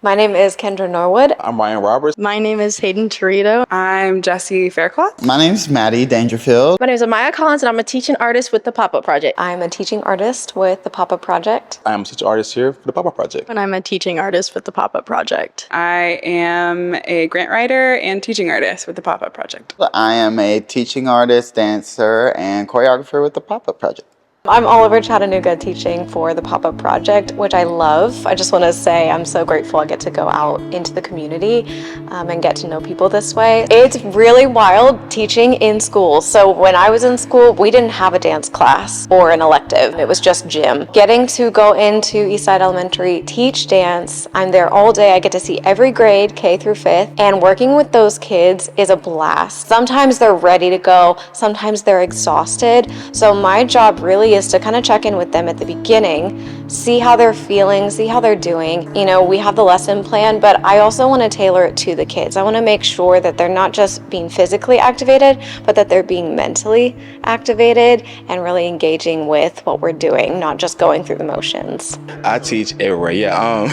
My name is Kendra Norwood. I'm Ryan Roberts. My name is Hayden Torito. I'm Jessie Faircloth. My name is Maddie Dangerfield. My name is Amaya Collins, and I'm a teaching artist with the Pop-Up Project. I'm a teaching artist with the Pop-Up Project. I'm a teacher artist here for the Pop-Up Project. And I'm a teaching artist with the Pop-Up Project. I am a grant writer and teaching artist with the Pop-Up Project. I am a teaching artist, dancer, and choreographer with the Pop-Up Project. I'm all over Chattanooga teaching for the Pop-Up Project, which I love. I just want to say I'm so grateful I get to go out into the community and get to know people this way. It's really wild teaching in school. So when I was in school, we didn't have a dance class or an elective. It was just gym. Getting to go into Eastside Elementary, teach dance, I'm there all day. I get to see every grade, K through 5th, and working with those kids is a blast. Sometimes they're ready to go, sometimes they're exhausted. So my job really is to kind of check in with them at the beginning, see how they're feeling, see how they're doing. You know, we have the lesson plan, but I also want to tailor it to the kids. I want to make sure that they're not just being physically activated, but that they're being mentally activated and really engaging with what we're doing, not just going through the motions. I teach everywhere, yeah.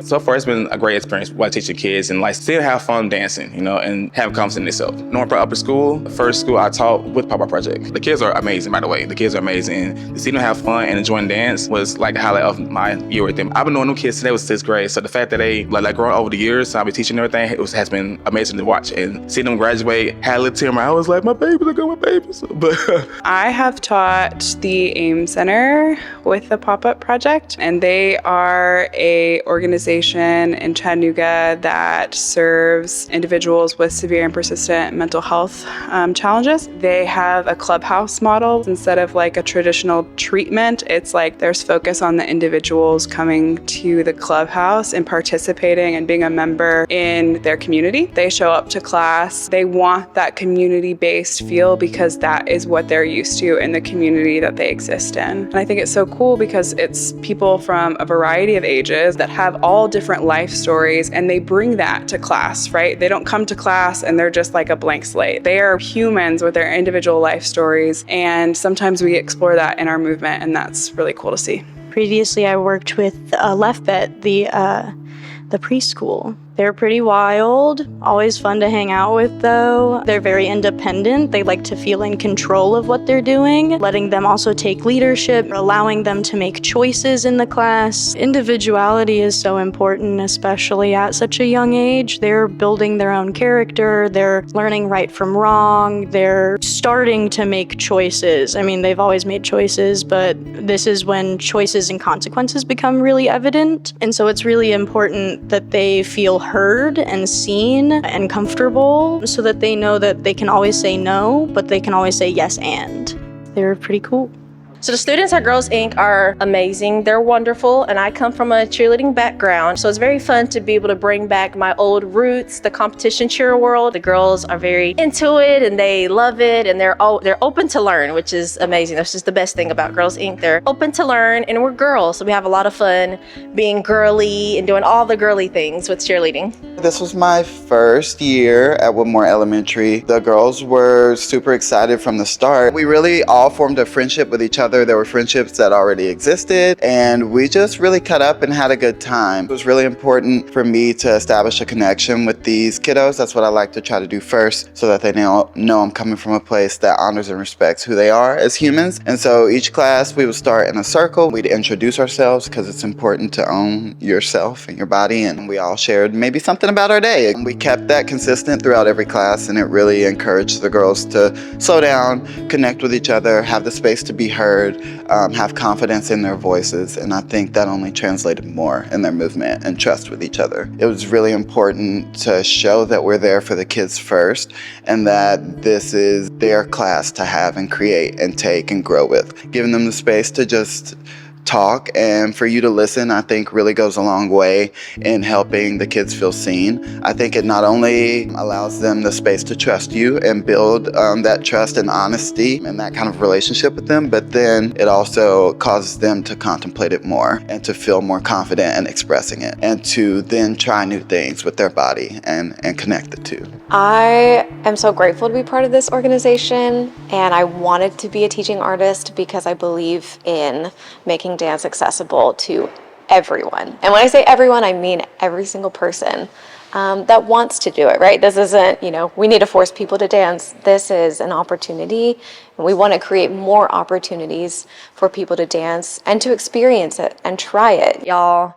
So far, it's been a great experience while teaching kids and like still have fun dancing, you know, and have confidence in themselves. Northbrook Upper School, the first school I taught with Pop-Up Project. The kids are amazing, by the way. The kids are amazing. To see them have fun and enjoying dance was like the highlight of my year with them. I've been knowing them kids since they was 6th grade, so the fact that they like growing over the years, so I've been teaching everything, has been amazing to watch. And seeing them graduate, had a little tear in my eye, I was like, my babies are going, my babies. But I have taught the AIM Center with the Pop-Up Project, and they are a organization in Chattanooga that serves individuals with severe and persistent mental health challenges. They have a clubhouse model. Instead of like a traditional treatment, it's like there's focus on the individuals coming to the clubhouse and participating and being a member in their community. They show up to class. They want that community-based feel because that is what they're used to in the community that they exist in. And I think it's so cool because it's people from a variety of ages that have all different life stories, and they bring that to class, right? They don't come to class and they're just like a blank slate. They are humans with their individual life stories, and sometimes we explore that in our movement, and that's really cool to see. Previously, I worked with Left-Bet, the preschool. They're pretty wild, always fun to hang out with though. They're very independent. They like to feel in control of what they're doing, letting them also take leadership, allowing them to make choices in the class. Individuality is so important, especially at such a young age. They're building their own character, they're learning right from wrong, they're starting to make choices. I mean, they've always made choices, but this is when choices and consequences become really evident. And so it's really important that they feel heard and seen and comfortable so that they know that they can always say no, but they can always say yes and. They're pretty cool. So the students at Girls Inc. are amazing. They're wonderful, and I come from a cheerleading background, so it's very fun to be able to bring back my old roots, the competition cheer world. The girls are very into it, and they love it, and they're open to learn, which is amazing. That's just the best thing about Girls Inc. They're open to learn, and we're girls, so we have a lot of fun being girly and doing all the girly things with cheerleading. This was my first year at Woodmore Elementary. The girls were super excited from the start. We really all formed a friendship with each other. There were friendships that already existed, and we just really cut up and had a good time. It was really important for me to establish a connection with these kiddos. That's what I like to try to do first, so that they know I'm coming from a place that honors and respects who they are as humans. And so each class we would start in a circle. We'd introduce ourselves because it's important to own yourself and your body, and we all shared maybe something about our day. And we kept that consistent throughout every class, and it really encouraged the girls to slow down, connect with each other, have the space to be heard, have confidence in their voices, and I think that only translated more in their movement and trust with each other. It was really important to show that we're there for the kids first, and that this is their class to have and create and take and grow with. Giving them the space to just talk and for you to listen, I think really goes a long way in helping the kids feel seen. I think it not only allows them the space to trust you and build that trust and honesty and that kind of relationship with them, but then it also causes them to contemplate it more and to feel more confident in expressing it and to then try new things with their body and connect the two. I am so grateful to be part of this organization, and I wanted to be a teaching artist because I believe in making dance accessible to everyone. And when I say everyone, I mean every single person that wants to do it, right? This isn't, we need to force people to dance. This is an opportunity, and we want to create more opportunities for people to dance and to experience it and try it. Y'all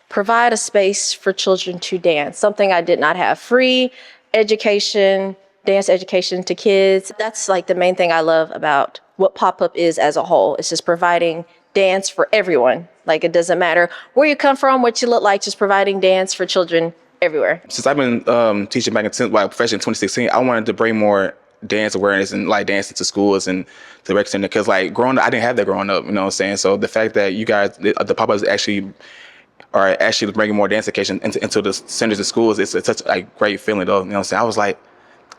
provide a space for children to dance, something I did not have. Free education, dance education to kids. That's like the main thing I love about what Pop-Up is as a whole. It's just providing dance for everyone. Like, it doesn't matter where you come from, what you look like, just providing dance for children everywhere. Since I've been teaching back in profession in 2016, I wanted to bring more dance awareness and like dancing to schools and to the rec center, because like growing up, I didn't have that growing up, you know what I'm saying? So the fact that you guys, the Pop-Ups are actually bringing more dance education into the centers and schools, it's such a great feeling though, you know what I'm saying? I was like,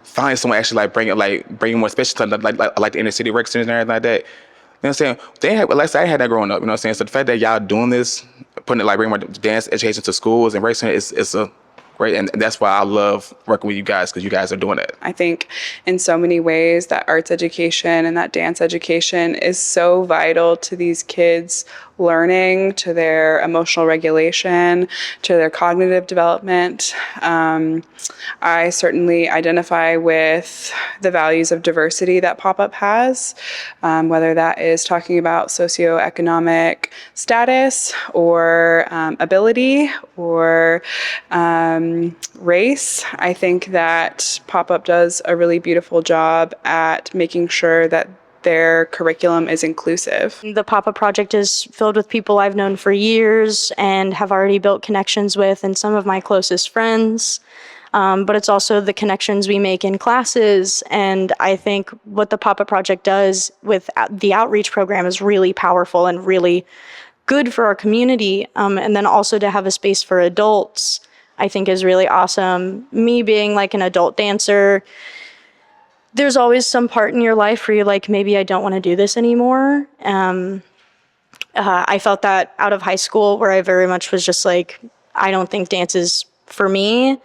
finally someone actually bringing more, especially to like the inner city rec centers and everything like that. You know what I'm saying? I had that growing up, you know what I'm saying? So the fact that y'all doing this, bringing more dance education to schools and rec centers is a great, and that's why I love working with you guys, because you guys are doing that. I think in so many ways that arts education and that dance education is so vital to these kids learning, to their emotional regulation, to their cognitive development. I certainly identify with the values of diversity that Pop-Up has, whether that is talking about socioeconomic status or ability or race. I think that Pop-Up does a really beautiful job at making sure that their curriculum is inclusive. The Pop-Up Project is filled with people I've known for years and have already built connections with, and some of my closest friends. But it's also the connections we make in classes. And I think what the Pop-Up Project does with the outreach program is really powerful and really good for our community. And then also to have a space for adults, I think is really awesome. Me being like an adult dancer, there's always some part in your life where you're like, maybe I don't want to do this anymore. I felt that out of high school, where I very much was just like, I don't think dance is for me.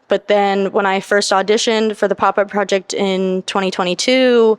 But then when I first auditioned for the Pop-Up Project in 2022,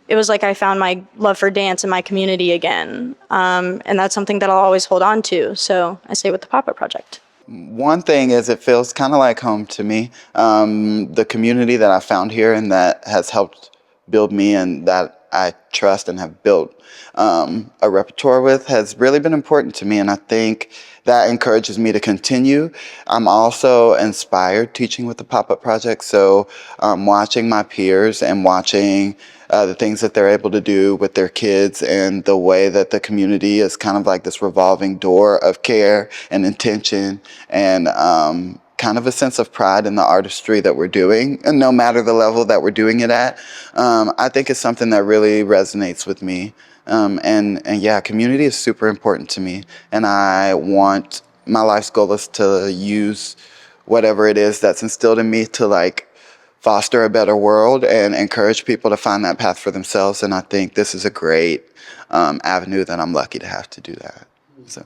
it was like I found my love for dance in my community again. And that's something that I'll always hold on to. So I say with the Pop-Up Project. One thing is, it feels kind of like home to me. The community that I found here and that has helped build me and that I trust and have built a repertoire with has really been important to me. And I think that encourages me to continue. I'm also inspired teaching with the Pop-Up Project. So watching my peers and watching the things that they're able to do with their kids, and the way that the community is kind of like this revolving door of care and intention and kind of a sense of pride in the artistry that we're doing, and no matter the level that we're doing it at, I think it's something that really resonates with me. And yeah, community is super important to me, and I want, my life's goal is to use whatever it is that's instilled in me to like foster a better world and encourage people to find that path for themselves. And I think this is a great avenue that I'm lucky to have to do that. So.